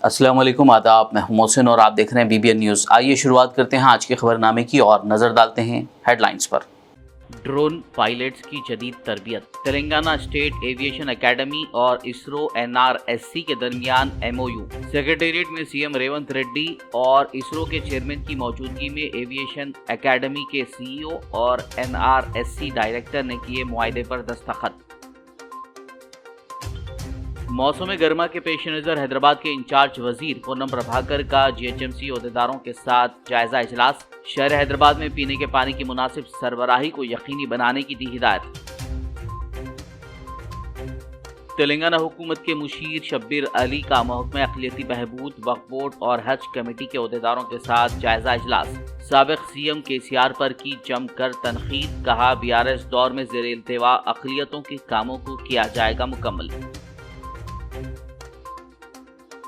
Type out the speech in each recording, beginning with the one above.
अस्सलाम वालेकुम, आदाब। मैं हूं मोहसिन और आप देख रहे हैं बीबीएन न्यूज़। आइए शुरुआत करते हैं आज के खबरनामे की और नज़र डालते हैं हेडलाइंस पर। ड्रोन पायलट्स की जदीद तरबियत। तेलंगाना स्टेट एविएशन एकेडमी और इसरो NRSC के दरमियान MOU। सेक्रेटेरिएट में सीएम रेवंत रेड्डी और इसरो के चेयरमैन की मौजूदगी में एविएशन एकेडमी के CEO और NRSC डायरेक्टर ने किए मुआहदे पर दस्तखत। मौसम गर्मा के पेश नज़र हैदराबाद के इंचार्ज वजीर पूनम प्रभाकर का GHMC अहदेदारों के साथ जायजा इजलास। शहर हैदराबाद में पीने के पानी की मुनासिब सरबराही को यकीनी बनाने की दी हिदायत। तेलंगाना हुकूमत के मुशीर शब्बीर अली का महकमा अक़लियती बहबूद, वक्फ बोर्ड और हज कमेटी के अहदेदारों के साथ जायजा इजलास। साबिक़ CM KCR पर की जमकर तनकीद, कहा BRS दौर में ज़ेर इल्तिवा अक़लियतों के कामों को किया जाएगा मुकम्मल।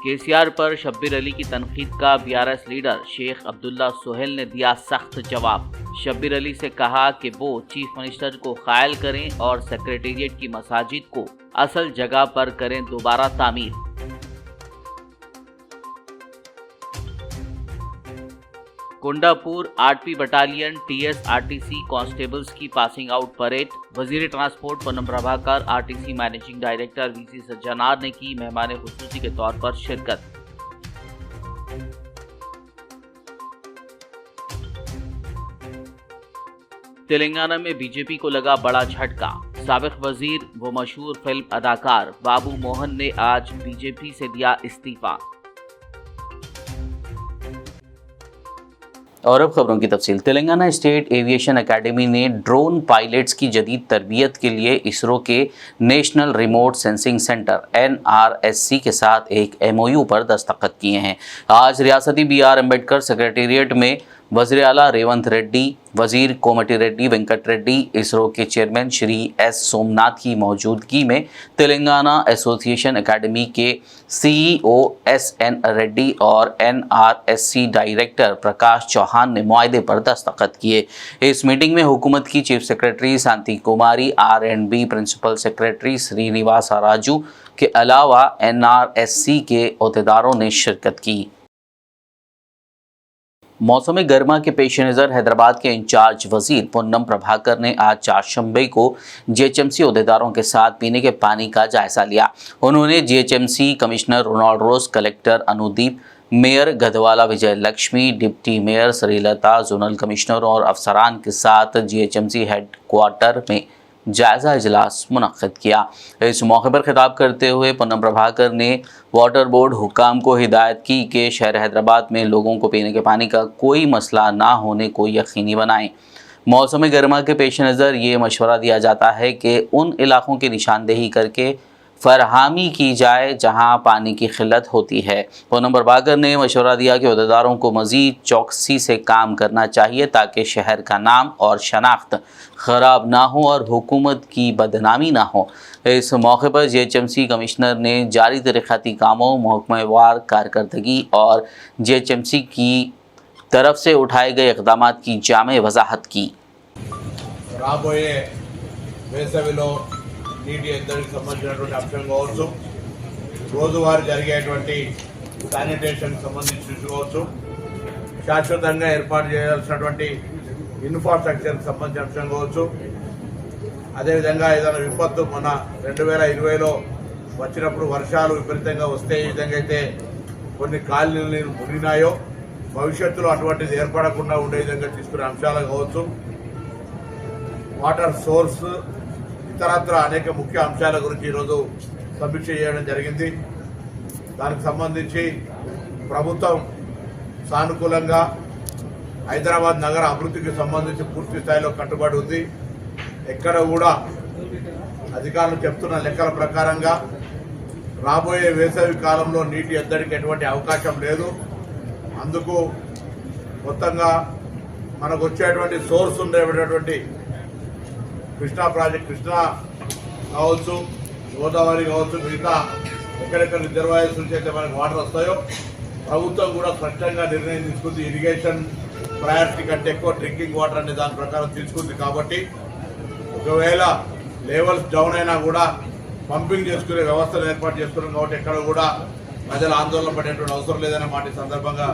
KCR पर शब्बीर अली की तनकीद का BRS लीडर शेख अब्दुल्ला सोहेल ने दिया सख्त जवाब। शब्बीर अली से कहा कि वो चीफ मिनिस्टर को कायल करें और सेक्रेटेरिएट की मसाजिद को असल जगह पर करें दोबारा तामीर। कोंडापुर 8वीं बटालियन TSRTC कांस्टेबल्स की पासिंग आउट परेड। वजीर transport Poonam Prabhakar, RTC managing director VC Sajjanar ने की मेहमान खुसूसी के तौर पर शिरकत। तेलंगाना में बीजेपी को लगा बड़ा झटका। साबिक वजीर व मशहूर फिल्म अदाकार बाबू मोहन ने आज बीजेपी से दिया इस्तीफा। और अब खबरों की तफसील। तेलंगाना स्टेट एविएशन एकेडमी ने ड्रोन पायलट्स की जदीद तरबियत के लिए इसरो के national remote sensing centre NRSC के साथ एक MOU पर दस्तखत किए हैं। आज रियासती BR अम्बेडकर सेक्रेटेरिएट में वज़ीर आला रेवंत रेड्डी, वज़ीर कोमटी रेड्डी वेंकट रेड्डी, इसरो के चेयरमैन श्री S सोमनाथ की मौजूदगी में तेलंगाना एसोसिएशन एकेडमी के CEO SN रेड्डी और NRSC डायरेक्टर प्रकाश चौहान ने मुआहदे पर दस्तखत किए। इस मीटिंग में हुकूमत की chief secretary Shanti Kumari, R&B principal secretary Srinivas Raju के अलावा NRSC के अहदेदारों ने शिरकत की। मौसम गर्मा के पेश नज़र हैदराबाद के इंचार्ज वजीर पूनम प्रभाकर ने आज चारशंबे को GHMC अहदेदारों के साथ पीने के पानी का जायजा लिया। उन्होंने GHMC commissioner Ronald Rose, collector Anudeep, mayor Gadwal Vijay Lakshmi, deputy mayor Srilatha, zonal commissioner और अफसरान के साथ GHMC हेडक्वार्टर में जायजा इजलास मुनक्किद किया। इस मौके पर खिताब करते हुए पूनम प्रभाकर ने वाटर बोर्ड हुकाम को हिदायत की कि शहर हैदराबाद में लोगों को पीने के पानी का कोई मसला ना होने को यकीनी बनाएं। मौसम गर्मा के पेश नज़र ये मशवरा दिया जाता है कि उन इलाकों की निशानदेही करके फरहमी की जाए जहां पानी की किल्लत होती है। पूनम प्रभाकर ने मशवरा दिया कि अहदेदारों को मज़ीद चौकसी से काम करना चाहिए ताकि शहर का नाम और शनाख्त ख़राब ना हो और हुकूमत की बदनामी ना हो। इस मौके पर GHMC कमिश्नर ने जारी तरीक़ाती कामों, महकमेवार कारकर्दगी और GHMC की तरफ से उठाए गए इक़दाम की जामे वजाहत की। నీటి ఎద్దడికి సంబంధించినటువంటి అంశం కావచ్చు, రోజువారీ జరిగేటువంటి శానిటేషన్కి సంబంధించి కావచ్చు, శాశ్వతంగా ఏర్పాటు చేయాల్సినటువంటి ఇన్ఫ్రాస్ట్రక్చర్కి సంబంధించిన అంశం కావచ్చు, అదేవిధంగా ఏదైనా విపత్తు మన 2020లో వచ్చినప్పుడు వర్షాలు విపరీతంగా వస్తే ఈ విధంగా అయితే కొన్ని కాలనీలు మునిగినాయో భవిష్యత్తులో అటువంటిది ఏర్పడకుండా ఉండే విధంగా తీసుకునే అంశాలు కావచ్చు, వాటర్ సోర్స్ ఇతరత్ర అనేక ముఖ్య అంశాల గురించి ఈరోజు సమీక్ష చేయడం జరిగింది। దానికి సంబంధించి ప్రభుత్వం సానుకూలంగా హైదరాబాద్ నగర అభివృద్ధికి సంబంధించి పూర్తి స్థాయిలో కట్టుబడి ఉంది। ఎక్కడ కూడా అధికారులు చెప్తున్న లెక్కల ప్రకారంగా రాబోయే వేసవి కాలంలో నీటి ఎద్దడికి ఎటువంటి అవకాశం లేదు। అందుకు మొత్తంగా మనకు వచ్చేటువంటి సోర్స్ ఉండేటువంటి కృష్ణా ప్రాజెక్ట్, కృష్ణా కావచ్చు, గోదావరి కావచ్చు, మిగతా ఎక్కడెక్కడ రిజర్వాయర్స్ నుంచి అయితే మనకు వాటర్ వస్తాయో ప్రభుత్వం కూడా స్పష్టంగా నిర్ణయం తీసుకుంది। ఇరిగేషన్ ప్రయారిటీ కంటే ఎక్కువ డ్రింకింగ్ వాటర్ అనే దాని ప్రకారం తీసుకుంది కాబట్టి ఒకవేళ లెవెల్స్ డౌన్ అయినా కూడా పంపింగ్ చేసుకునే వ్యవస్థను ఏర్పాటు చేస్తున్నాం కాబట్టి ఎక్కడ కూడా ప్రజలు ఆందోళన పడేటువంటి అవసరం లేదనే మాట ఈ సందర్భంగా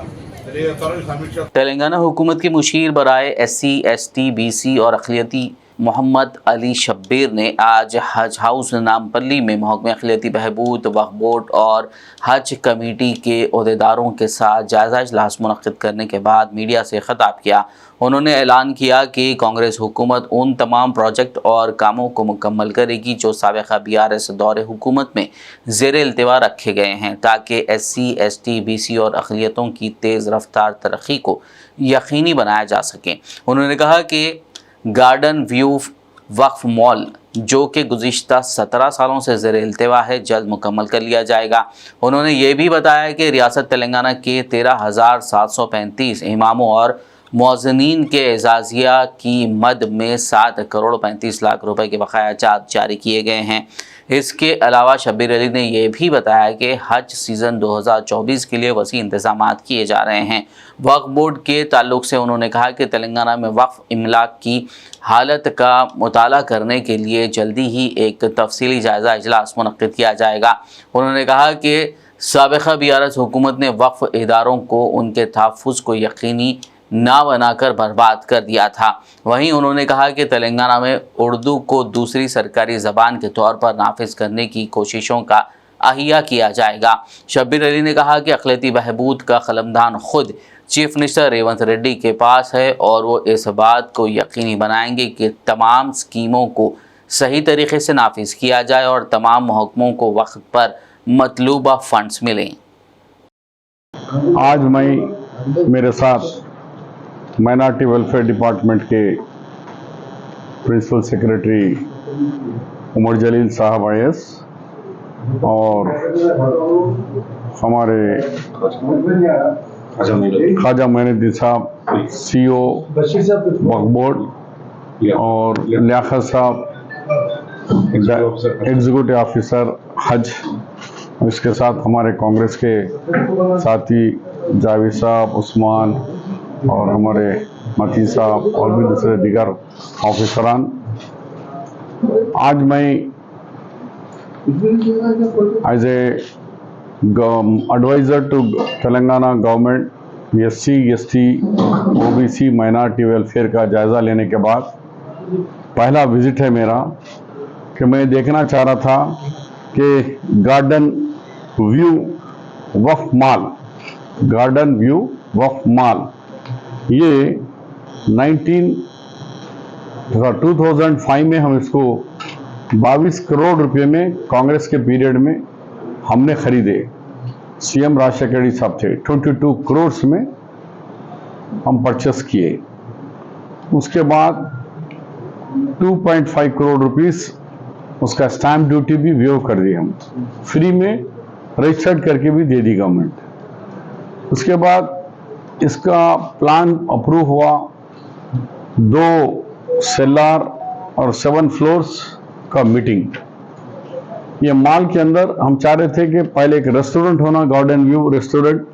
తెలియజేస్తారు। ఈ సమీక్ష तेलंगाना हुकूमत के मुशीर बराए SC, ST, BC और अक़लियती मोहम्मद अली शब्बीर ने आज हज हाउस नामपल्ली में महकमे अक़लियती बहबूद, वक्फ बोर्ड और हज कमेटी के अहदेदारों के साथ जायज़ा इजलास मुनक़्क़िद करने के बाद मीडिया से ख़िताब किया। उन्होंने ऐलान किया कि कांग्रेस हुकूमत उन तमाम प्रोजेक्ट और कामों को मुकम्मल करेगी जो साबिक़ा BRS दौरे हुकूमत में ज़ेर इल्तिवा रखे गए हैं, ताकि SC, ST, BC और अक़लियतों की तेज़ रफ्तार तरक्की को यकीनी बनाया जा सके। उन्होंने कहा कि गार्डन व्यू वक्फ मॉल जो कि गुज़िश्ता 17 सालों से ज़ेर इल्तिवा है, जल्द मुकम्मल कर लिया जाएगा। उन्होंने ये भी बताया कि रियासत तेलंगाना के 13,735 इमामों और मौज़नीन के एजाज़िया की मद में 7 करोड़ 35 लाख रुपए के बकाया चार्ज जारी किए गए हैं। इसके अलावा शब्बीर अली ने यह भी बताया कि हज सीज़न 2024 के लिए वसी इंतज़ामात किए जा रहे हैं। वक्फ बोर्ड के ताल्लुक से उन्होंने कहा कि तेलंगाना में वक्फ इमलाक की हालत का मुताला करने के लिए जल्दी ही एक तफसीली जायज़ा इजलास मुनक़्क़िद किया जाएगा। उन्होंने कहा कि साबिक़ा BRS हुकूमत ने वक्फ इदारों को उनके तहफ़्फ़ुज़ को यकीनी ना बनाकर बर्बाद कर दिया था। वहीं उन्होंने कहा कि तेलंगाना में उर्दू को दूसरी सरकारी ज़बान के तौर पर नाफिज करने की कोशिशों का अहिया किया जाएगा। शब्बीर अली ने कहा कि अक़लियती बहबूद का क़लमदान ख़ुद चीफ मिनिस्टर रेवंत रेड्डी के पास है और वो इस बात को यकीनी बनाएंगे कि तमाम स्कीमों को सही तरीके से नाफिज किया जाए और तमाम महकमों को वक्त पर मतलूबा फ़ंड्स मिलें। आज मैं मेरे साथ माइनॉरिटी वेलफेयर डिपार्टमेंट के प्रिंसिपल सेक्रेटरी उमर जलील साहब IAS और हमारे ख्वाजा मोइनुद्दीन साहब CO वक्फ बोर्ड और लियाकत साहब एग्जीक्यूटिव ऑफिसर हज, इसके साथ हमारे कांग्रेस के साथी जावेद साहब, उस्मान और हमारे मकीन साहब और भी दूसरे दीगर ऑफिसरान। आज मैं as a adviser to Telangana government SC, ST, OBC minority welfare का जायज़ा लेने के बाद पहला विज़िट है मेरा कि मैं देखना चाह रहा था कि गार्डन व्यू वक्फ मॉल, गार्डन व्यू वक्फ मॉल ये 2005 में हम इसको 22 करोड़ रुपए में कांग्रेस के पीरियड में हमने खरीदे। CM राजशेखर रेड्डी साहब थे, 22 करोड़ में हम परचेस किए। उसके बाद 2.5 करोड़ रुपीस उसका स्टैम्प ड्यूटी भी वेव कर दी, हम फ्री में रजिस्टर्ड करके भी दे दी गवर्नमेंट। उसके बाद इसका प्लान अप्रूव हुआ, 2 सेलर और 7 फ्लोर्स का मीटिंग। ये मॉल के अंदर हम चाह रहे थे कि पहले एक रेस्टोरेंट होना, गार्डन व्यू रेस्टोरेंट,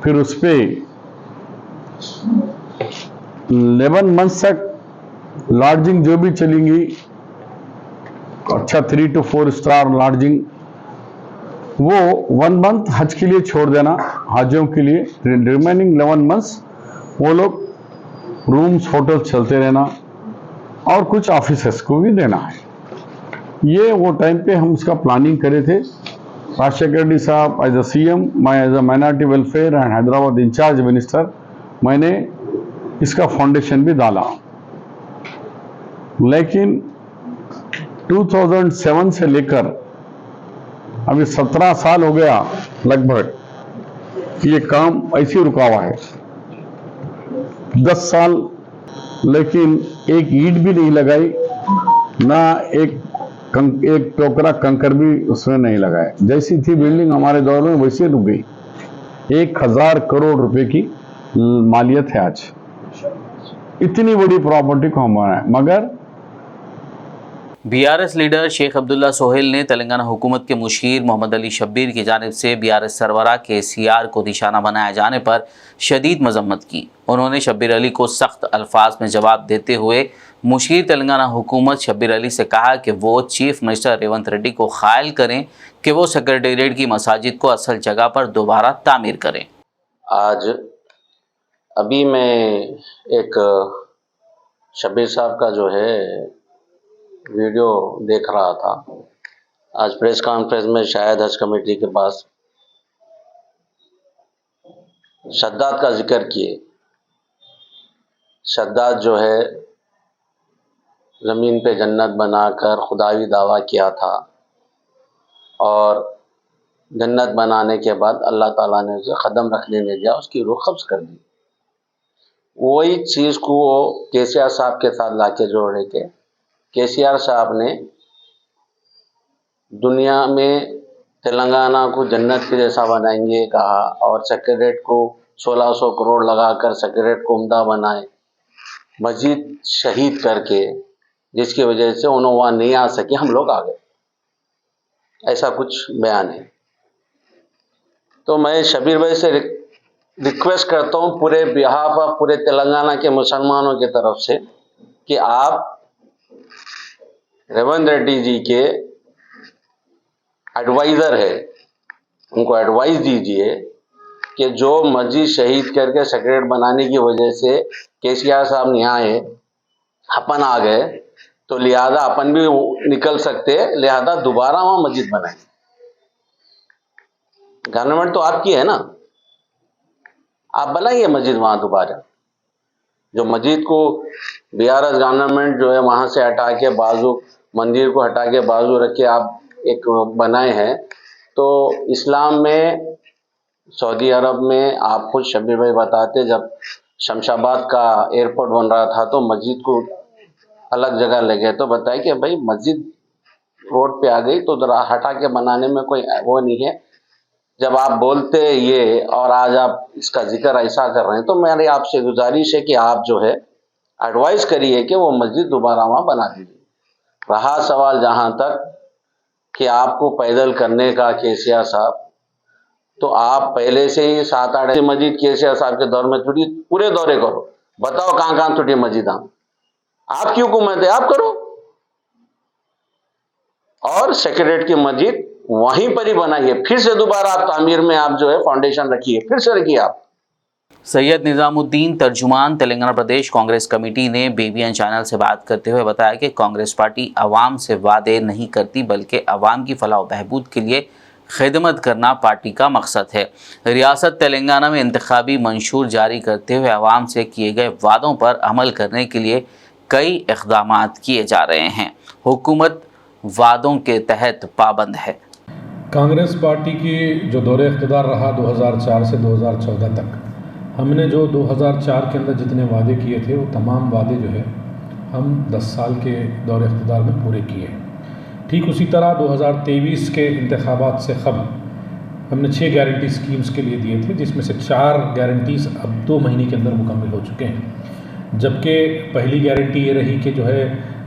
फिर उस पर 11 मंथ्स तक लॉजिंग जो भी चलेंगी, अच्छा 3 to 4 स्टार लॉजिंग, वो 1 मंथ हज के लिए छोड़ देना, हाजियों के लिए। रिमेनिंग 11 मंथ्स वो लोग रूम्स होटल चलते रहना और कुछ ऑफिसर्स को भी देना है। ये वो टाइम पे हम उसका प्लानिंग करे थे। राजशेखर रेड्डी साहब एज अ CM, मैं as a minority welfare and Hyderabad incharge minister, मैंने इसका फाउंडेशन भी डाला। लेकिन 2007 से लेकर अभी 17 साल हो गया लगभग, ये काम ऐसे रुका हुआ है। 10 साल लेकिन एक ईंट भी नहीं लगाई, ना एक टोकरा कंकर भी उसमें नहीं लगाया। जैसी थी बिल्डिंग हमारे दौर में वैसे रुक गई। 1000 करोड़ रुपए की मालियत है आज। इतनी बड़ी प्रॉपर्टी को हम बनाए, मगर BRS लीडर शेख अब्दुल्ला सोहेल ने तेलंगाना हुकूमत के मुशीर मोहम्मद अली शब्बीर की जानिब से BRS सरबराह के CR को निशाना बनाए जाने पर शदीद मजम्मत की। उन्होंने शब्बीर अली को सख्त अल्फाज में जवाब देते हुए मुशीर तेलंगाना हुकूमत शब्बीर अली से कहा कि वो चीफ मिनिस्टर रेवंत रेड्डी को ख़ायल करें कि वो सेक्रेटेरिएट की मसाजिद को असल जगह पर दोबारा तामीर करें। आज अभी मैं एक शब्बीर साहब का जो है वीडियो देख रहा था। आज प्रेस कॉन्फ्रेंस में शायद हज कमेटी के पास शद्दाद का जिक्र किए। शद्दाद जो है ज़मीन पे जन्नत बनाकर खुदावी दावा किया था और जन्नत बनाने के बाद अल्लाह ताला ने उसे क़दम रखने नहीं दिया, उसकी रूह कब्ज़ कर दी। वही चीज़ को वो केसीआर साहब के साथ लाके जोड़े के केसीआर साहब ने दुनिया में तेलंगाना को जन्नत के जैसा बनाएंगे कहा और सेक्रेटेरिएट को 1600 करोड़ लगाकर सेक्रेटेरिएट को उम्दा बनाए, मस्जिद शहीद करके, जिसकी वजह से उन्होंने वहाँ नहीं आ सके, हम लोग आ गए, ऐसा कुछ बयान है। तो मैं शब्बीर भाई से रिक्वेस्ट करता हूँ पूरे बिहाफ ऑफ पूरे तेलंगाना के मुसलमानों की तरफ से कि आप रेवंत रेड्डी जी के एडवाइज़र है, उनको एडवाइस दीजिए कि जो मस्जिद शहीद करके सेक्रेटेरिएट बनाने की वजह से केसीआर साहब नहीं आए, अपन आ गए, तो लिहाजा अपन भी निकल सकते, लिहाजा दोबारा वहाँ मस्जिद बनाए। गवर्नमेंट तो आपकी है ना, आप बनाइए मस्जिद वहाँ दोबारा। जो मस्जिद को बीआरएस गवर्नमेंट जो है वहाँ से हटा के बाजू मंदिर को हटा के बाजू रख के आप एक बनाए हैं, तो इस्लाम में सऊदी अरब में आप खुद शब्बीर भाई बताते, जब शमशाबाद का एयरपोर्ट बन रहा था तो मस्जिद को अलग जगह लगे, तो बताए कि भाई मस्जिद रोड पे आ गई तो जरा हटा के बनाने में कोई वो नहीं है। जब आप बोलते ये और आज आप इसका जिक्र ऐसा कर रहे हैं, तो मेरी आपसे गुजारिश है कि आप जो है एडवाइस करिए कि वो मस्जिद दोबारा वहाँ बना दीजिए। रहा सवाल जहाँ तक कि आपको पैदल करने का केसीआर साहब, तो आप पहले से ही 7-8 मस्जिद केसीआर साहब के दौर में छुट्टी पूरे दौरे करो, बताओ कहाँ कहाँ छुट्टी मस्जिद। आपकी हुकूमत है, आप करो, और सेक्रेटेरिएट की मस्जिद वहीं पर ही बनाइए, फिर से दोबारा आप तामीर में आप जो है फाउंडेशन रखिए, फिर से रखिए आप। सैयद निज़ामुद्दीन तर्जुमान तेलंगाना प्रदेश कांग्रेस कमेटी ने BBN चैनल से बात करते हुए बताया कि कांग्रेस पार्टी आवाम से वादे नहीं करती बल्कि आवाम की फलाह व बहबूद के लिए खिदमत करना पार्टी का मकसद है। रियासत तेलंगाना में इंतखाबी मंशूर जारी करते हुए आवाम से किए गए वादों पर अमल करने के लिए कई इक़दामात किए जा रहे हैं। हुकूमत वादों के तहत पाबंद है। कांग्रेस पार्टी की जो दौरे इक़्तिदार रहा 2004 से 2014 तक, हमने जो 2004 के अंदर जितने वादे किए थे वो तमाम वादे जो है हम 10 साल के दौरे इक़्तिदार में पूरे किए हैं। ठीक उसी तरह 2023 के इंतखाबात से क़ब्ल हमने 6 गारंटी स्कीम्स के लिए दिए थे, जिसमें से 4 गारंटीज़ अब 2 महीने के अंदर मुकम्मल हो चुके हैं। जबकि पहली गारंटी ये रही कि जो है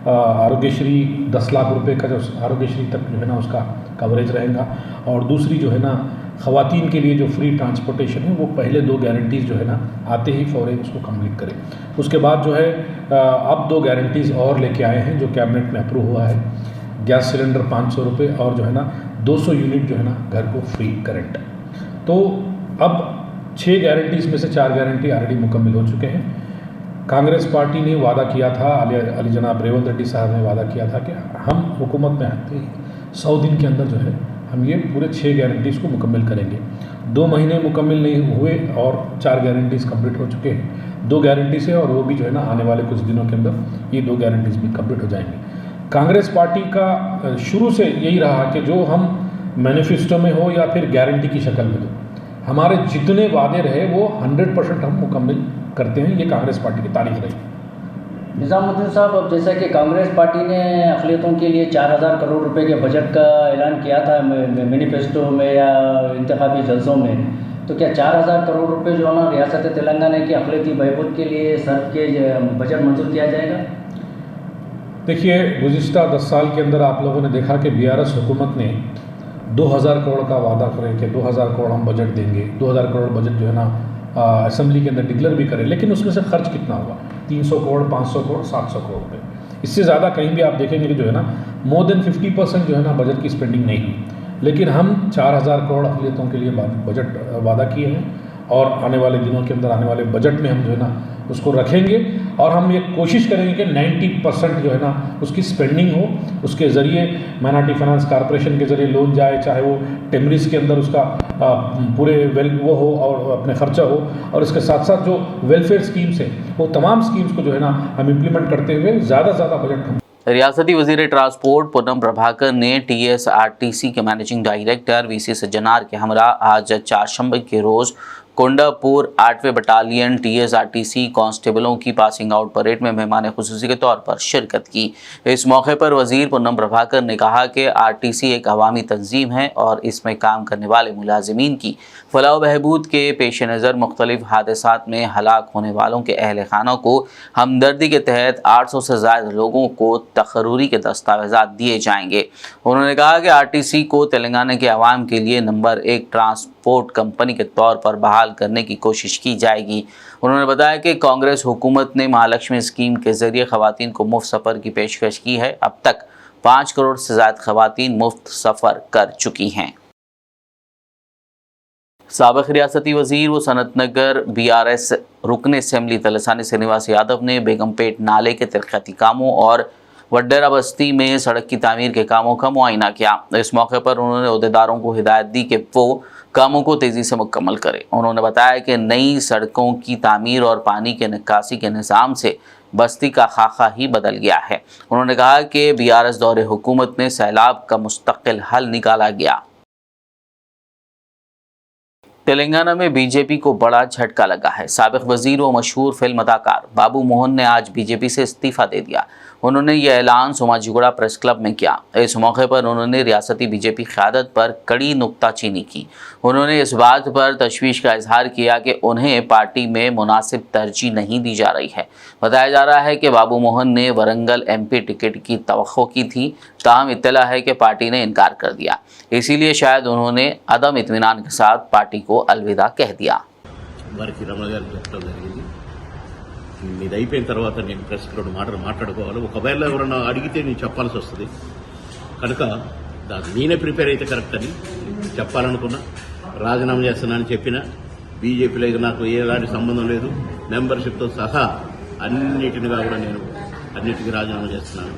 आरोग्यश्री 10 लाख रुपए का जो आरोग्यश्री तक जो है ना उसका कवरेज रहेगा, और दूसरी जो है ना ख़वातीन के लिए जो फ्री ट्रांसपोर्टेशन है वो पहले 2 गारंटीज़ जो है ना आते ही फ़ौरन उसको कंप्लीट करें। उसके बाद जो है अब 2 गारंटीज़ और लेके आए हैं जो कैबिनेट में अप्रूव हुआ है। गैस सिलेंडर 500 रुपये और जो है ना 200 यूनिट जो है ना घर को फ्री करंट। तो अब 6 गारंटीज़ में से 4 गारंटी ऑलरेडी मुकम्मल हो चुके हैं। कांग्रेस पार्टी ने वादा किया था, अली जनाब रेवंत रेड्डी साहब ने वादा किया था कि हम हुकूमत में आते ही 100 दिन के अंदर जो है हम ये पूरे 6 गारंटीज़ को मुकम्मल करेंगे। 2 महीने मुकम्मल नहीं हुए और 4 गारंटीज़ कंप्लीट हो चुके हैं। 2 गारंटी से, और वो भी जो है ना आने वाले कुछ दिनों के अंदर ये 2 गारंटीज़ भी कंप्लीट हो जाएंगी। कांग्रेस पार्टी का शुरू से यही रहा कि जो हम मैनिफेस्टो में हो या फिर गारंटी की शक्ल में हो, हमारे जितने वादे रहे वो 100% हम मुकम्मल करते हैं। ये कांग्रेस पार्टी की तारीफ रही। निज़ामुद्दीन साहब, अब जैसा कि कांग्रेस पार्टी ने अक़लियतों के लिए 4000 करोड़ रुपए के बजट का ऐलान किया था मैनिफेस्टो में या इंतखाबी जलसों में, तो क्या 4000 करोड़ रुपए जो है ना रियासत तेलंगाना की अक़लियती बहबूद के लिए सर्व के बजट मंजूर किया जाएगा? देखिए, गुज़िश्ता 10 साल के अंदर आप लोगों ने देखा कि BRS हुकूमत ने 2000 करोड़ का वादा करे कि 2000 करोड़ हम बजट देंगे, 2000 करोड़ बजट जो है ना असेंबली के अंदर डिक्लेयर भी करे, लेकिन उसमें से खर्च कितना हुआ? 300 करोड़, 500 करोड़, 700 करोड़ रुपये। इससे ज़्यादा कहीं भी आप देखेंगे कि जो है ना मोर देन 50% जो है ना बजट की स्पेंडिंग नहीं हुई। लेकिन हम 4000 करोड़ अक़लियतों के लिए बजट वादा किए हैं और आने वाले दिनों के अंदर आने वाले बजट में हम जो है ना उसको रखेंगे और हम ये कोशिश करेंगे कि 90% जो है ना उसकी स्पेंडिंग हो, उसके ज़रिए माइनॉरिटी फाइनेंस कॉर्पोरेशन के ज़रिए लोन जाए, चाहे वो टेमरिस के अंदर उसका पूरे वो हो और अपने खर्चा हो, और इसके साथ साथ जो वेलफेयर स्कीम्स हैं वो तमाम स्कीम्स को जो है ना हम इम्प्लीमेंट करते हुए ज़्यादा से ज़्यादा बजट हम। रियासती वज़ीर ट्रांसपोर्ट पूनम प्रभाकर ने TSRTC के मैनेजिंग डायरेक्टर VC सज्जनार के हमरा आज चारशंबे के रोज़ कोंडापुर 8वें बटालियन TSRTC कांस्टेबलों की पासिंग आउट परेड में मेहमान खुसूसी के तौर पर शिरकत की। इस मौके पर वज़ीर पूनम प्रभाकर ने कहा कि RTC एक अवामी तंजीम है और इसमें काम करने वाले मुलाजिमीन की फलाह बहबूद के पेश नज़र मुख्तलिफ हादसात में हलाक होने वालों के अहल खाना को हमदर्दी के तहत 800 से ज़्यादा लोगों को तकरूरी के दस्तावेज़ात दिए जाएंगे। उन्होंने कहा कि RTC को तेलंगाना के अवाम के लिए नंबर 1 ट्रांसपोर्ट कंपनी के तौर पर बहाल करने की कोशिश की जाएगी। उन्होंने बताया कि कांग्रेस हुकूमत ने महालक्ष्मी स्कीम के जरिए खवातीन को मुफ्त सफ़र की पेशकश की है। अब तक 5 करोड़ से ज़्यादा खवातीन मुफ्त सफ़र कर चुकी हैं। साबिक़ रियासती वज़ीर व सनतनगर BRS रुकन असम्बली तलसानी श्रीनिवास यादव ने बेगमपेट नाले के तरक्याती कामों और वड्डेरा बस्ती में सड़क की तामीर के कामों का मुआयना किया। इस मौके पर उन्होंने अहदेदारों को हिदायत दी कि वो कामों को तेज़ी से मुकम्मल करें। उन्होंने बताया कि नई सड़कों की तामीर और पानी के निकासी के निज़ाम से बस्ती का खाका ही बदल गया है। उन्होंने कहा कि BRS दौरे हुकूमत में सैलाब का मुस्तकिल हल निकाला गया। तेलंगाना में बीजेपी को बड़ा झटका लगा है। साबिक़ वज़ीर व मशहूर फिल्म अदाकार बाबू मोहन ने आज बीजेपी से इस्तीफ़ा दे दिया। उन्होंने यह ऐलान सोमाजीगुड़ा प्रेस क्लब में किया। इस मौके पर उन्होंने रियासती बीजेपी क़यादत पर कड़ी नुक्ताचीनी की। उन्होंने इस बात पर तशवीश का इजहार किया कि उन्हें पार्टी में मुनासिब तरजीह नहीं दी जा रही है। बताया जा रहा है कि बाबू मोहन ने वरंगल MP टिकट की तवक्को की थी, ताहम इत्तला है कि पार्टी ने इनकार कर दिया। इसीलिए शायद उन्होंने अदम इत्मीनान के साथ पार्टी को अलविदा कह दिया। ఇది అయిపోయిన తర్వాత నేను ప్రెస్ క్లబ్ మాట్లాడుకోవాలి. ఒకవేళ ఎవరన్నా అడిగితే నేను చెప్పాల్సి వస్తుంది కనుక నేనే ప్రిపేర్ అయితే కరెక్ట్ అని చెప్పాలనుకున్నా. రాజీనామా చేస్తున్నానని చెప్పిన బీజేపీలో ఇక నాకు ఎలాంటి సంబంధం లేదు. మెంబర్షిప్తో సహా అన్నిటినిగా కూడా నేను అన్నిటికీ రాజీనామా చేస్తున్నాను.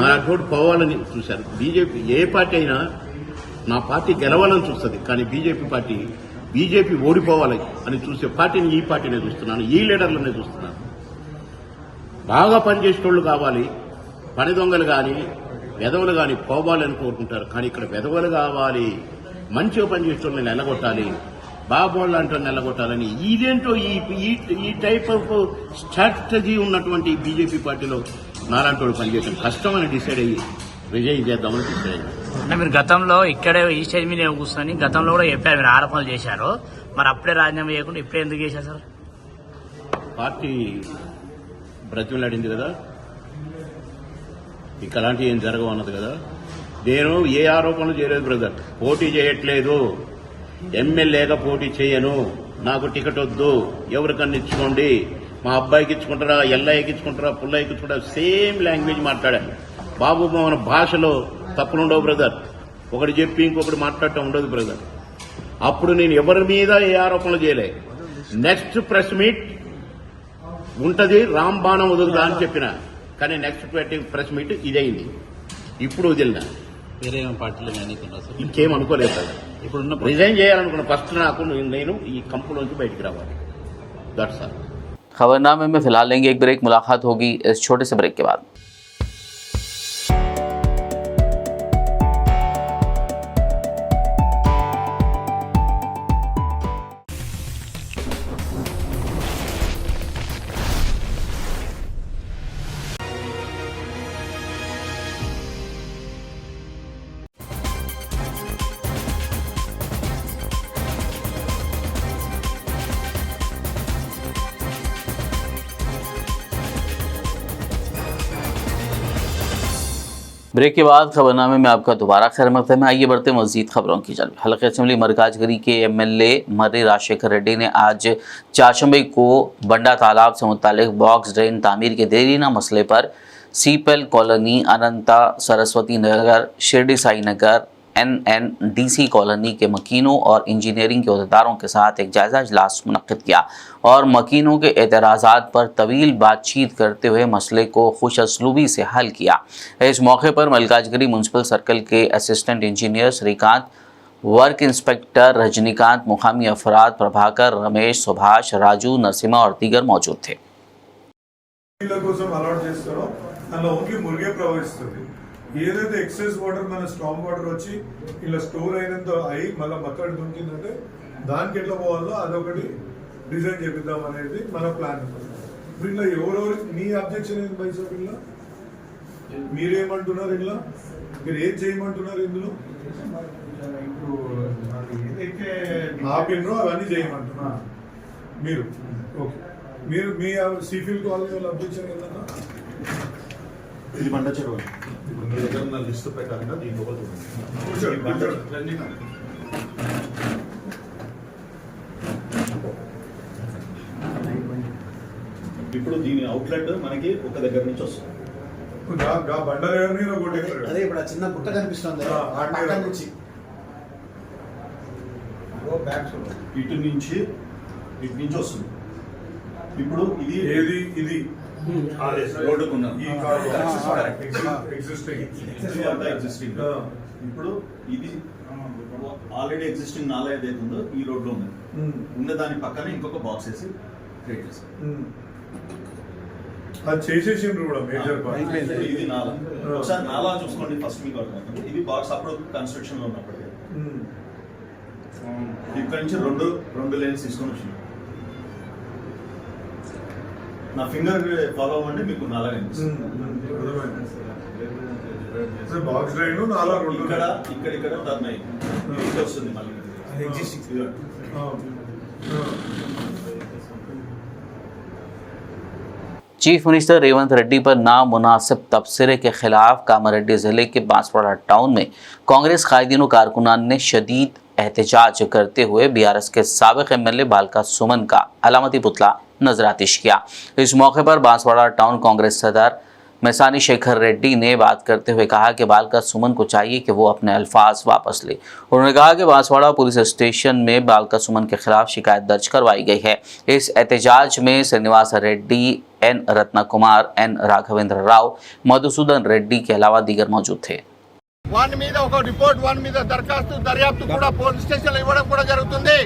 నాకు పోవాలని చూశాను. బీజేపీ ఏ పార్టీ అయినా నా పార్టీ గెలవాలని చూస్తుంది, కానీ బీజేపీ ఓడిపోవాలి అని చూసే పార్టీని ఈ పార్టీనే చూస్తున్నాను, ఈ లీడర్లనే చూస్తున్నాను. బాగా పనిచేసేటోళ్ళు కావాలి, పని దొంగలు కానీ వెధవలు కానీ పోవాలి అని కోరుకుంటారు. కానీ ఇక్కడ వెధవలు కావాలి, మంచిగా పనిచేసేటోళ్ళని నిలగొట్టాలి, బాబోళ్ళు అంటే నిలగొట్టాలని ఇదేంటో ఈ టైప్ ఆఫ్ స్ట్రాటజీ ఉన్నటువంటి బీజేపీ పార్టీలో నాలాంటి వాళ్ళు పనిచేయడం కష్టమని డిసైడ్ అయ్యి రిజైన్ చేద్దామని డిసైడ్ అయ్యాను. అంటే మీరు గతంలో ఇక్కడే ఈ స్టేజ్ మీద కూర్చొని గతంలో కూడా చెప్పారు, మీరు ఆరోపణలు చేశారు. మరి అప్పుడే రాజీనామా చేయకుండా ఇప్పుడే ఎందుకు చేశారు సార్? పార్టీ బ్రతిమలాడింది కదా, ఇంకా అలాంటివి ఏం జరగవు అన్నది కదా. నేను ఏ ఆరోపణలు చేయలేదు బ్రదర్, పోటీ చేయట్లేదు, ఎమ్మెల్యేగా పోటీ చేయను, నాకు టికెట్ వద్దు, ఎవరికన్నా ఇచ్చుకోండి, మా అబ్బాయికి ఇచ్చుకుంటారా, ఎల్లయ్యకి ఇచ్చుకుంటారా, పుల్లయ్యకి ఇచ్చుకుంటారా, సేమ్ లాంగ్వేజ్ మాట్లాడాను. బాబు మన భాషలో తప్పులు ఉండవు బ్రదర్, ఒకటి చెప్పి ఇంకొకటి మాట్లాడటం ఉండదు బ్రదర్. అప్పుడు నేను ఎవరి మీద ఏ ఆరోపణలు చేయలే. నెక్స్ట్ ప్రెస్ మీట్ ఉంటది, రాంబాణం వదులుదా అని చెప్పిన, కానీ నెక్స్ట్ ప్రెస్ మీట్ ఇదైంది. ఇప్పుడు వదిలిన వేరే పార్టీలో ఇంకేం అనుకోలేదు కదా. ఇప్పుడు రిజైన్ చేయాలనుకున్న ఫస్ట్ నాకు నేను ఈ కంపులోంచి బయటికి రావాలి. That's all. खबरनामे में फिलहाल लेंगे एक ब्रेक। मुलाकात होगी इस छोटे से ब्रेक के बाद। ब्रेक के बाद खबरनामे में आपका दोबारा खैर मकदम है। आइए बढ़ते मजीद खबरों की जानब। हल्का असेंबली मरकाजगिरी के एमएलए मर्री राजशेखर रेड्डी ने आज चारशंबे को बंडा तालाब से मुतालिक बॉक्स ड्रेन तामीर के देरीना मसले पर सीपेल कॉलोनी, अनंता सरस्वती नगर, शिरडी साई नगर, NNDC कॉलोनी के मकीनों और इंजीनियरिंग के अहदेदारों के साथ एक जायजा इजलास मुनक्किद किया और मकीनों के एतराज़ात पर तवील बातचीत करते हुए मसले को खुश असलूबी से हल किया। इस मौके पर मलकाजगिरी म्यूनसिपल सर्कल के assistant engineer Srikanth, work inspector Rajinikanth, मुकामी अफराद प्रभाकर, रमेश, सुभाष, राजू, नरसिम्हा और दीगर मौजूद थे। ఏదైతే ఎక్సెస్ వాటర్ మన స్టామ్ వాటర్ వచ్చి ఇలా స్టోర్ అయినంత అయి మళ్ళీ మక్కడ దుంకిందంటే దానికి ఎట్లా పోవాలో అదొకటి డిజైన్ చేపిద్దాం అనేది మన ప్లాన్. ఇప్పుడు ఇలా ఎవరెవరు మీ అబ్జెక్షన్ ఏంటి బై సార్? ఇలా మీరేమంటున్నారు? ఇలా మీరు ఏం చేయమంటున్నారు? ఇందులో ఏదైతే ఆపినో అవన్నీ చేయమంటున్నా మీరు. ఓకే, మీరు మీ సీఫీల్ కాలనీ వాళ్ళ అబ్జెక్షన్ ఏంటన్నా? ఇది బండ చెరువు. ఇప్పుడు మీ దగ్గర ఉన్న లిస్టు ప్రకారంగా దీని లోపల ఇప్పుడు దీని అవుట్లెట్ మనకి ఒక దగ్గర నుంచి వస్తుంది. బండ ఒకటి అదే ఇప్పుడు చిన్న గుట్ట కనిపిస్తుంది నుంచి ఇటు నుంచి వస్తుంది. ఇప్పుడు ఇది ఏది ఇది రోడ్డుకున్న ఎగ్జిస్టింగ్. ఇప్పుడు ఇది ఆల్రెడీ ఎగ్జిస్టింగ్ నాలా ఏదైతే ఉందో ఈ రోడ్ లో ఉంది. ఉన్న దాని పక్కనే ఇంకొక బాక్స్ వేసి క్రియేట్ చేస్తారు. అది చేసేసిండ్రు కూడా మేజర్ పార్ట్. ఇది నాలా. ఒకసారి నాలా చూసుకోండి ఫస్ట్. మీకు అర్థమవుతుంది. ఇది బాక్స్ అప్పుడు కన్స్ట్రక్షన్ లో ఉన్నప్పటికీ ఇక్కడ నుంచి రెండు లైన్స్ తీసుకొని వచ్చింది. నా ఫింగర్ ఫాలో అవ్వండి, మీకు నాలా కనిపిస్తుంది. బాక్స్ డ్రైన్ నాలా ఇక్కడ టర్న్ అయ్యింది వస్తుంది మళ్ళీ. चीफ मिनिस्टर रेवंत रेड्डी पर नामुनासिब तबसरे के खिलाफ कामारेड्डी जिले के बांसवाड़ा टाउन में कांग्रेस कायदीन और कारकुनान ने शदीद एहतजाज करते हुए बीआरएस के साबिक एमएलए बालका सुमन का अलामती पुतला नजरातिश किया। इस मौके पर बांसवाड़ा टाउन कांग्रेस सदर मैसानी शेखर रेड्डी ने बात करते हुए कहा कि बालका सुमन को चाहिए कि वो अपने अल्फाज वापस ले। उन्होंने कहा कि बांसवाड़ा पुलिस स्टेशन में बालका सुमन के खिलाफ शिकायत दर्ज करवाई गई है। इस एहतजाज में श्रीनिवास रेड्डी, N रत्ना कुमार, N राघवेंद्र राव, मधुसूदन रेड्डी के अलावा दीगर मौजूद थे। వాని మీద ఒక రిపోర్ట్, వాని మీద దరఖాస్తు దర్యాప్తు కూడా పోలీస్ స్టేషన్ లో ఇవ్వడం కూడా జరుగుతుంది.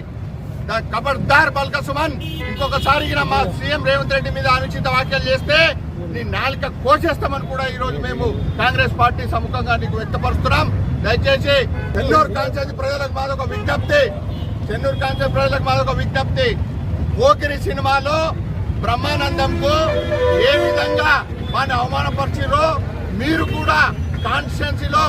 ఖబర్దార్ బాల్కా సుమన్, ఇంకొకసారి మా సీఎం రేవంత్ రెడ్డి మీద అనుచిత వ్యాఖ్యలు చేస్తే నీ నాలుక కోసేస్తామని కూడా ఈ రోజు మేము కాంగ్రెస్ పార్టీ సముఖంగా నీకు వ్యక్తపరుస్తున్నాం. దయచేసి చెన్నూరు కాన్స్టిట్యూన్సీ ప్రజలకు మాదొక విజ్ఞప్తి, పోకిరి సినిమాలో బ్రహ్మానందంకు ఏ విధంగా వాడిని అవమానపరిచిరో మీరు కూడా కాన్స్టిట్యున్సీలో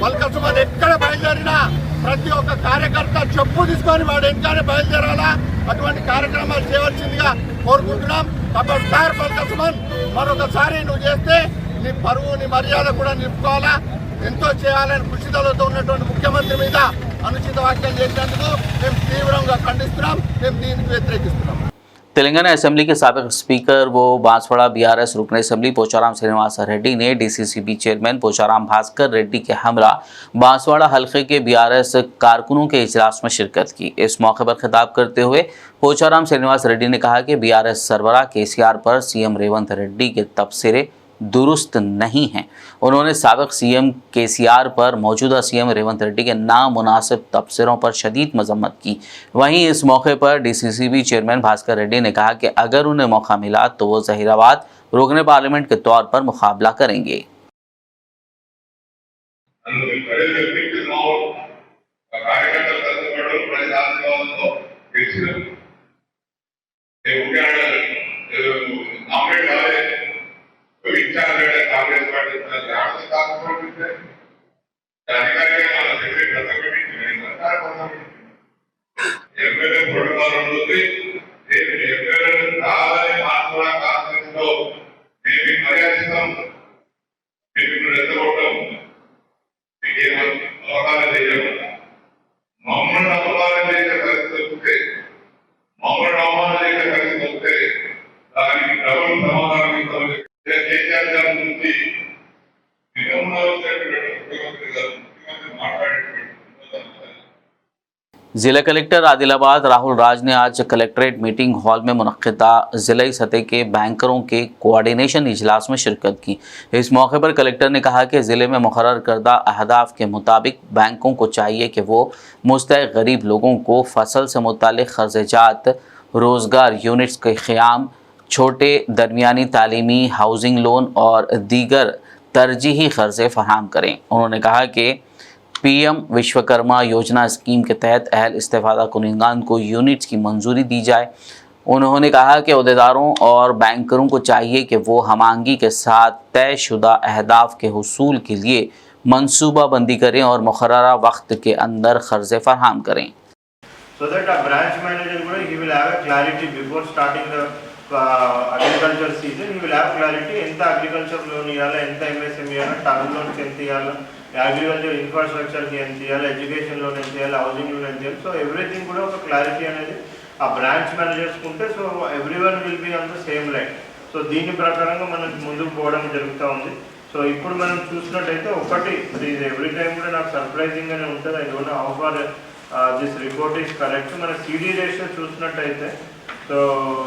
బాల్కా సుమన్ ఎక్కడ బయలుదేరినా ప్రతి ఒక్క కార్యకర్త చెప్పు తీసుకొని వాడు వెంటనే బయలుదేరాలా. అటువంటి కార్యక్రమాలు చేయవలసిందిగా కోరుకుంటున్నాం. ఖబర్దార్ బాల్కా సుమన్, మరొకసారి నువ్వు చేస్తే నీ పరువు, నీ మర్యాద కూడా నిలుపుకోవాలా. ఎంతో చేయాలని కృషిదలతో ఉన్నటువంటి ముఖ్యమంత్రి మీద అనుచిత వ్యాఖ్యలు చేసినందుకు మేము తీవ్రంగా ఖండిస్తున్నాం. మేము దీనికి వ్యతిరేకిస్తున్నాం. तेलंगाना असेंबली के साबिक स्पीकर व बांसवाड़ा बीआरएस रुकन असेंबली पोचाराम श्रीनिवास रेड्डी ने डीसीसीबी चेयरमैन पोचाराम भास्कर रेड्डी के हमरा बांसवाड़ा हल्के के बीआरएस कारकुनों के इजलास में शिरकत की। इस मौके पर खिताब करते हुए पोचाराम श्रीनिवास रेड्डी ने कहा कि बीआरएस सरबराह केसीआर पर सीएम रेवंत रेड्डी के तबसरे दुरुस्त नहीं हैं। उन्होंने साबिक सीएम केसीआर पर मौजूदा सीएम रेवंत रेड्डी के नामुनासिब तबसरों पर शदीद मजम्मत की। वहीं इस मौके पर डीसीसीबी चेयरमैन भास्कर रेड्डी ने कहा कि अगर उन्हें मौका मिला तो वो जहीराबाद रुकने पार्लियामेंट के तौर पर मुकाबला करेंगे। कांग्रेस पार्टी ఎమ్మెల్యే ప్రోటోకాల్ ఉంటుంది. ఎమ్మెల్యే రావాలని మాట్లాడ కాన్ఫరెన్స్ లో మేము మర్యాదిస్తాం, మేము రెచ్చగొట్టాం. जिला कलेक्टर आदिलाबाद राहुल राज ने आज कलेक्ट्रेट मीटिंग हॉल में मुनक्किदा जिला सतह के बैंकरों के कोऑर्डिनेशन इजलास में शिरकत की। इस मौके पर कलेक्टर ने कहा कि ज़िले में मुकर्रर करदा अहदाफ के मुताबिक बैंकों को चाहिए कि वो मुस्तहिक़ गरीब लोगों को फसल से मुतालिक ख़र्जात, रोज़गार यूनिट्स के क़याम, छोटे दरमियानी तालीमी, हाउसिंग लोन और दीगर तरजीही क़र्ज़े फराहम करें। उन्होंने कहा कि पीएम विश्वकर्मा योजना स्कीम के तहत अहल इस्तेफादा कुनिंदान को यूनिट्स की मंजूरी दी जाए। उन्होंने कहा कि अहदेदारों और बैंकरों को चाहिए कि वो हमांगी के साथ तयशुदा अहदाफ के हुसूल के लिए मनसूबा बंदी करें और मुकर्ररा वक्त के अंदर कर्ज़े फराहम करें। So that a branch manager he will have a clarity before starting the agriculture season. He will have clarity ఎంత agriculture loan ఇవ్వాలి, ఎంత MSME ఇవ్వాలి, టర్మ్ లోన్స్ ఎంత ఇవ్వాలి, అగ్రికల్చర్ ఇన్ఫ్రాస్ట్రక్చర్కి ఎంత ఇవ్వాలి, ఎడ్యుకేషన్ లోన్ ఎంత ఇవ్వాలి, హౌసింగ్ లోన్ ఎంత ఇవ్వాలి. సో ఎవ్రీథింగ్ కూడా ఒక క్లారిటీ అనేది ఆ బ్రాంచ్ మేనేజర్స్ ఉంటే so everyone will be on the same line. So దీని ప్రకారంగా మనం ముందుకు పోవడం జరుగుతూ ఉంది. సో ఇప్పుడు మనం చూసినట్టయితే ఒకటి ఎవ్రీ టైం కూడా నాకు సర్ప్రైజింగ్ గానే ఉంటుంది. I don't know how far this report is correct. మన సిడి రేషియో చూసినట్టయితే సో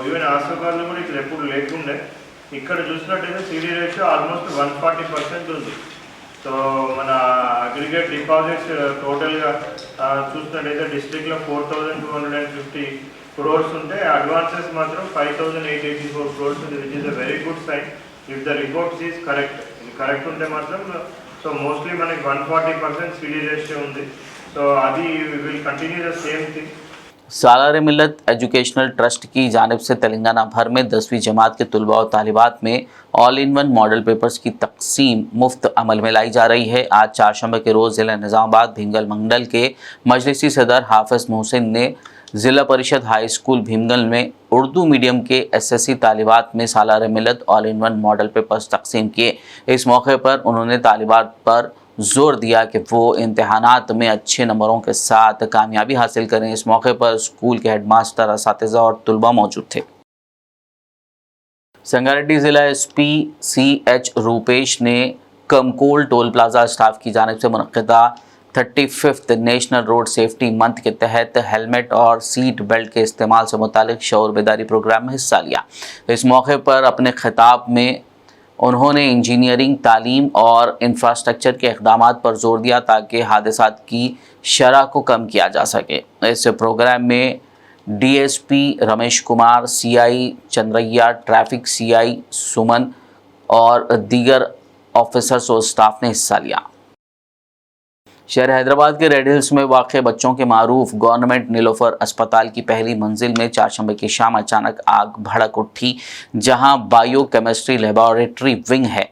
ఈవెన్ ఆసోకార్లు కూడా ఇక్కడ ఎప్పుడు లేకుండే, ఇక్కడ చూసినట్టయితే సిడి రేషియో ఆల్మోస్ట్ 140% ఉంది. సో మన అగ్రిగేట్ డిపాజిట్స్ టోటల్గా చూసినట్టయితే డిస్ట్రిక్ట్లో 4,250 crores ఉంటే అడ్వాన్సెస్ మాత్రం 5,884 crores ఉంది, which is a very good sign if the reports is correct. ఇది కరెక్ట్ ఉంటే మాత్రం సో మోస్ట్లీ మనకి 140% సిడి రేషియో ఉంది. సో అది will continue the same thing. Salar Millat educational trust की जानिब से तेलंगाना भर में 10वीं जमात के तलबा और तालिबात में all in one model papers की तकसीम मुफ्त अमल में लाई जा रही है। आज चारशंबे के रोज़ ज़िला निज़ामाबाद भीमगल मंडल के मजलिसी सदर हाफिज़ मोहसिन ने ज़िला परिषद हाई स्कूल भीमगल में उर्दू मीडियम के SSC तालिबात में सालार मिल्लत all in one model papers तकसीम किए। इस मौके पर उन्होंने तालिबात पर जोर दिया कि वो इम्तहानात में अच्छे नंबरों के साथ कामयाबी हासिल करें। इस मौके पर स्कूल के हेडमास्टर, असातिज़ा और तलबा मौजूद थे। संगारेड्डी ज़िला SP CH रूपेश ने कमकोल टोल प्लाजा स्टाफ की जानिब से मुनक्किदा 35th national road safety month के तहत हेलमेट और सीट बेल्ट के इस्तेमाल से मुतालिक शऊर बेदारी प्रोग्राम में हिस्सा लिया। इस मौके पर अपने खिताब में उन्होंने इंजीनियरिंग, तालीम और इंफ्रास्ट्रक्चर के इक़दामात पर जोर दिया ताकि हादसात की शरह को कम किया जा सके। इस प्रोग्राम में DSP Ramesh Kumar, CI Chandraiah, traffic CI सुमन और दीगर ऑफिसर्स और स्टाफ ने हिस्सा लिया। शहर हैदराबाद के रेड हिल्स में वाक़ बच्चों के मारूफ गवर्नमेंट नीलोफर अस्पताल की पहली मंजिल में चारशंबे की शाम अचानक आग भड़क उठी, जहां बायो केमिस्ट्री लेबॉरेटरी विंग है।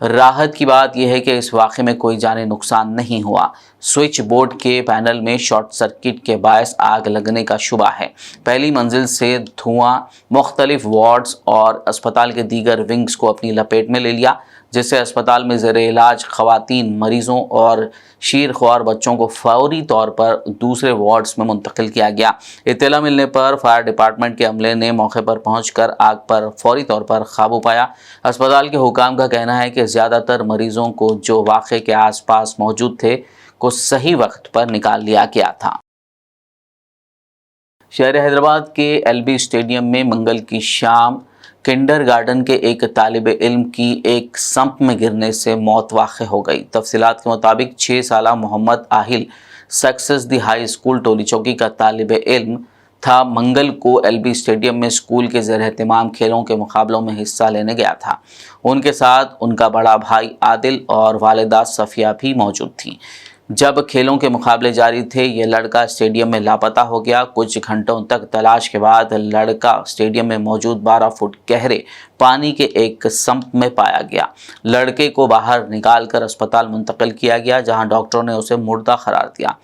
राहत की बात यह है कि इस वाक़े में कोई जानी नुकसान नहीं हुआ। स्विच बोर्ड के पैनल में शॉर्ट सर्किट के बायस आग लगने का शुबा है। पहली मंजिल से धुआं मुख्तलिफ वार्ड्स और अस्पताल के दीगर विंग्स को अपनी लपेट में ले लिया, जिससे अस्पताल में ज़ेरे इलाज ख़वातीन मरीज़ों और शीरख्वार बच्चों को फौरी तौर पर दूसरे वार्ड्स में मुंतकिल किया गया। इत्तला मिलने पर फायर डिपार्टमेंट के अमले ने मौके पर पहुंचकर आग पर फौरी तौर पर काबू पाया। अस्पताल के हुकाम का कहना है कि ज़्यादातर मरीज़ों को जो वाक़े के आसपास मौजूद थे को सही वक्त पर निकाल लिया गया था। शहर हैदराबाद के LB स्टेडियम में मंगल की शाम किंडरगार्टन के एक तालिब इल्म की एक सम्प में गिरने से मौत वाक़ हो गई। तफसीलात के मुताबिक 6 साला मोहम्मद आहिल सक्सेस दी हाई स्कूल टोली चौकी का तालिब इल्म था। मंगल को LB स्टेडियम में स्कूल के ज़ेर एहतमाम खेलों के मुकाबलों में हिस्सा लेने गया था। उनके साथ उनका बड़ा भाई आदिल और वालिदा सफ़िया भी मौजूद थी। जब खेलों के मुकाबले जारी थे, ये लड़का स्टेडियम में लापता हो गया। कुछ घंटों तक तलाश के बाद लड़का स्टेडियम में मौजूद 12 फुट गहरे पानी के एक सम्प में पाया गया। लड़के को बाहर निकालकर अस्पताल मुंतकिल किया गया, जहां डॉक्टरों ने उसे मुर्दा करार दिया।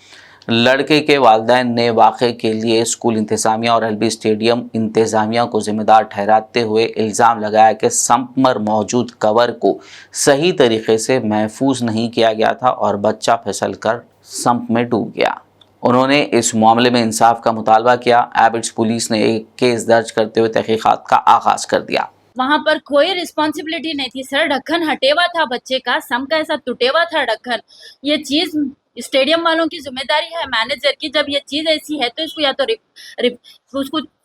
लड़के के वालिदैन ने वाक़े के लिए स्कूल इंतज़ामिया और LB स्टेडियम इंतज़ामिया को ज़िम्मेदार ठहराते हुए इल्ज़ाम लगाया कि सम्प पर मौजूद कवर को सही तरीके से महफूज नहीं किया गया था और बच्चा फिसल कर सम्प में डूब गया। उन्होंने इस मामले में इंसाफ का मुतालबा किया। एबिट्स पुलिस ने एक केस दर्ज करते हुए तहकीकात का आगाज़ कर दिया। वहाँ पर कोई रिस्पॉन्सिबिलिटी नहीं थी सर, ढक्कन हटे हुआ था बच्चे का, सम का ऐसा टूटे हुआ था ढक्कन। ये चीज़ स्टेडियम वालों की जिम्मेदारी है, मैनेजर की। जब ये चीज ऐसी है तो इसको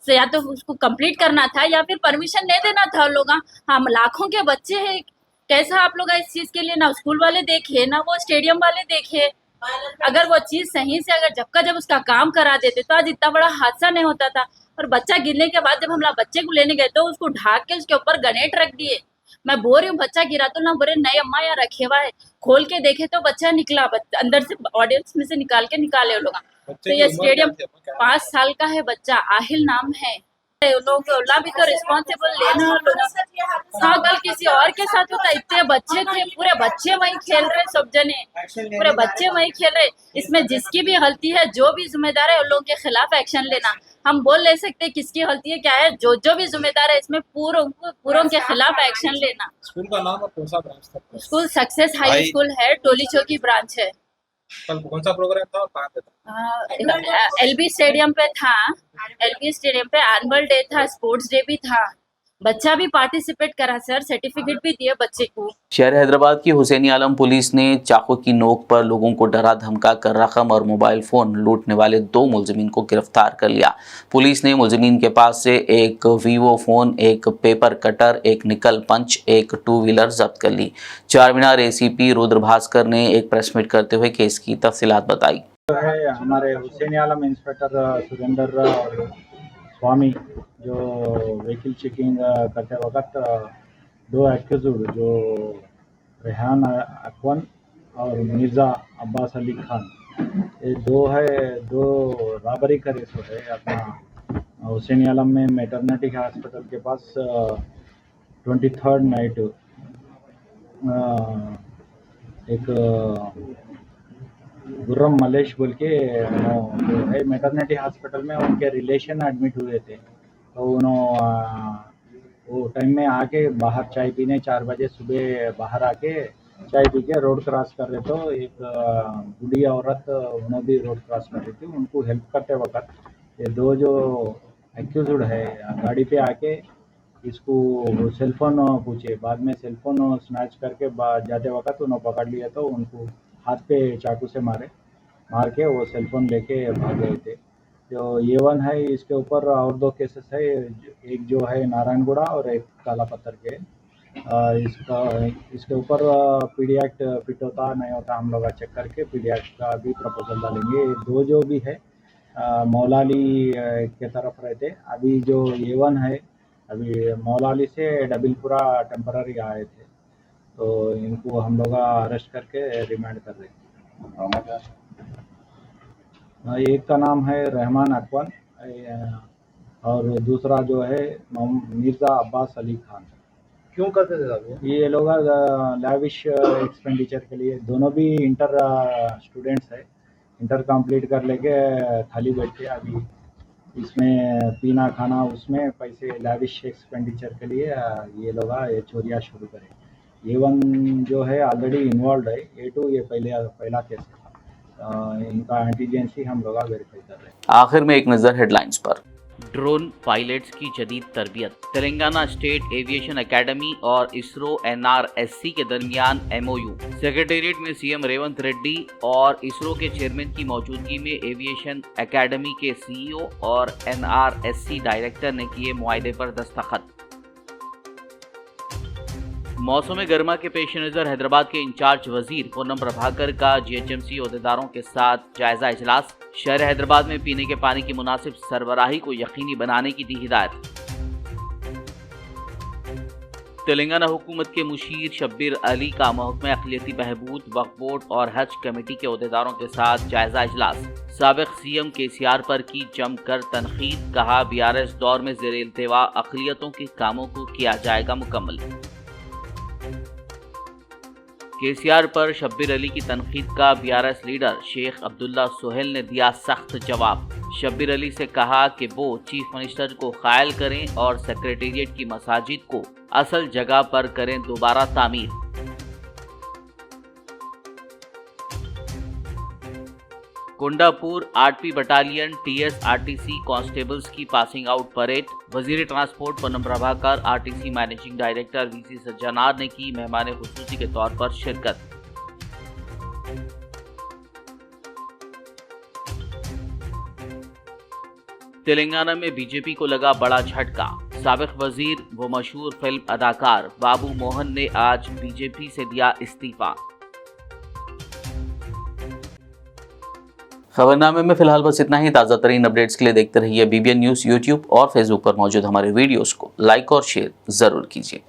या तो उसको कंप्लीट करना था या फिर परमिशन नहीं देना था लोग। हम लाखों के बच्चे हैं, कैसा आप लोग इस चीज के लिए ना स्कूल वाले देखे ना वो स्टेडियम वाले देखे। अगर वो चीज सही से अगर जब उसका काम करा देते तो आज इतना बड़ा हादसा नहीं होता था। और बच्चा गिरने के बाद जब हम लोग बच्चे को लेने गए तो उसको ढाक के उसके ऊपर गनेट रख दिए। मैं बोल रही हूँ बच्चा गिरा तो ना बोले नहीं अम्मा यहाँ रखे हुआ है, खोल के देखे तो बच्चा निकला, अंदर से ऑडियंस में से निकाले वो लोग। तो ये स्टेडियम 5 साल का है बच्चा, आहिल नाम है। लोग भी तो रिस्पॉन्सिबल लेना। हाँ, कल किसी और के साथ होता, इतने बच्चे थे, पूरे बच्चे वहीं खेल रहे, सब जने पूरे बच्चे वहीं खेल रहे। इसमें जिसकी भी गलती है, जो भी जिम्मेदार है, उन लोगों के खिलाफ एक्शन लेना। हम बोल नहीं सकते किसकी गलती है क्या है, जो भी जिम्मेदार है इसमें पूरों के खिलाफ एक्शन लेना। स्कूल का नाम और कौन सा ब्रांच था? स्कूल सक्सेस हाई स्कूल है, टोली चौकी ब्रांच है। कल कौन सा प्रोग्राम था और कहाँ पे था? एलबी स्टेडियम पे था। एलबी स्टेडियम पे एनुअल डे था, स्पोर्ट्स डे भी था, बच्चा भी पार्टिसिपेट करा सर, सर्टिफिकेट भी दिए बच्चे को। शहर हैदराबाद की हुसैनी आलम पुलिस ने चाकू की नोक पर लोगों को डरा धमका कर रकम और मोबाइल फोन लूटने वाले 2 मुलजिमीन को गिरफ्तार कर लिया। पुलिस ने मुलजिमीन के पास से एक वीवो फोन, एक पेपर कटर, एक निकल पंच, एक 2 व्हीलर जब्त कर ली। चारमीनार एसीपी रुद्र भास्कर ने एक प्रेस मीट करते हुए केस की तफसीलात बताई। हमारे हुसैनी आलम इंस्पेक्टर सुरेंद्र और स्वामी जो व्हीकल चेकिंग करते वक्त 2 एक्यूज्ड जो रेहान अकवन और मिर्ज़ा अब्बास अली खान, ये 2 रॉबरी का रेस है अपना हुसैनी आलम में मैटरनिटी हॉस्पिटल के पास 23rd नाइट एक गुर्रम मलेश बोल के जो है मैटरनिटी हॉस्पिटल में उनके रिलेशन एडमिट हुए थे। तो उन्होंने वो टाइम में आके बाहर चाय पीने 4 बजे सुबह बाहर आके चाय पी के रोड क्रॉस कर रहे, तो एक बूढ़ी औरत उन्होंने भी रोड क्रॉस कर रही थी। उनको हेल्प करते वक्त ये 2 जो एक्यूज्ड है गाड़ी पे आके इसको सेलफोन पूछे, बाद में सेलफोन स्नैच करके जाते वक्त उन्होंने पकड़ लिया। तो उनको हाथ पे चाकू से मार के वो सेलफोन लेके भाग गए थे। जो ये 1 है, इसके ऊपर और 2 केसेस है, एक जो है नारायणगुड़ा और एक काला पत्थर के। इसके ऊपर पीडी एक्ट फिट होता नहीं होता हम लोग चेक करके पीडी एक्ट का भी प्रपोजल डालेंगे। 2 जो भी है मौलाली के तरफ रहते, अभी जो ये 1 है अभी मौलाली से डबिलपुरा टेम्पररी आए थे, तो इनको हम लोग अरेस्ट करके रिमांड कर रहे हैं। एक का नाम है रहमान अकवन और दूसरा जो है मिर्ज़ा अब्बास अली खान। क्यों करते थे साहब ये लोग लैविश एक्सपेंडिचर के लिए, दोनों भी इंटर स्टूडेंट्स है, इंटर कंप्लीट कर लेके खाली बैठे। अभी इसमें पीना खाना उसमें पैसे लैविश एक्सपेंडिचर के लिए ये लोग ये चोरियाँ शुरू करें। ये 1 जो है ऑलरेडी इन्वॉल्व है, ये 2 ये पहला केस है। इनका एंटीजेंसी हम लोग वेरीफाई कर रहे हैं। आखिर में एक नज़र हेडलाइंस पर। ड्रोन पायलट्स की जदीद तरबियत। तेलंगाना स्टेट एविएशन एकेडमी और इसरो NRSC के दरमियान MOU। सेक्रेटेरिएट में सीएम रेवंत रेड्डी और इसरो के चेयरमैन की मौजूदगी में एविएशन एकेडमी के CEO और NRSC डायरेक्टर ने किए मुआहदे पर दस्तखत। मौसम गर्मा के पेश नज़र हैदराबाद के इंचार्ज वजीर पूनम प्रभाकर का GHMC अहदेदारों के साथ जायजा इजलास। शहर हैदराबाद में पीने के पानी की मुनासिब सरबराही को यकीनी बनाने की दी हिदायत। तेलंगाना हुकूमत के मुशीर शब्बीर अली का महकमा अक़लियती बहबूद, वक्फ बोर्ड और हज कमेटी के अहदेदारों के साथ जायजा इजलास। साबिक़ CM KCR पर की जमकर तनकीद, कहा BRS दौर में ज़ेर इल्तिवा अक़लियतों के कामों को किया जाएगा मुकम्मल। KCR पर शब्बीर अली की तनकीद का BRS लीडर शेख अब्दुल्ला सोहेल ने दिया सख्त जवाब। शब्बीर अली से कहा कि वो चीफ मिनिस्टर को कायल करें और सेक्रेटेरिएट की मसाजिद को असल जगह पर करें दोबारा तामीर। कोंडापुर 8वीं बटालियन TSRTC कांस्टेबल्स की पासिंग आउट परेड। वजीर transport Poonam Prabhakar, RTC managing director VC Sajjanar ने की मेहमान खुसूसी के तौर पर शिरकत। तेलंगाना में बीजेपी को लगा बड़ा झटका। साबिक वजीर व मशहूर फिल्म अदाकार बाबू मोहन ने आज बीजेपी से दिया इस्तीफा। खबरनामे में फिलहाल बस इतना ही। ताज़ा तरीन अपडेट्स के लिए देखते रहिए BBN न्यूज़ यूट्यूब और फेसबुक पर मौजूद हमारे वीडियोस को लाइक और शेयर जरूर कीजिए।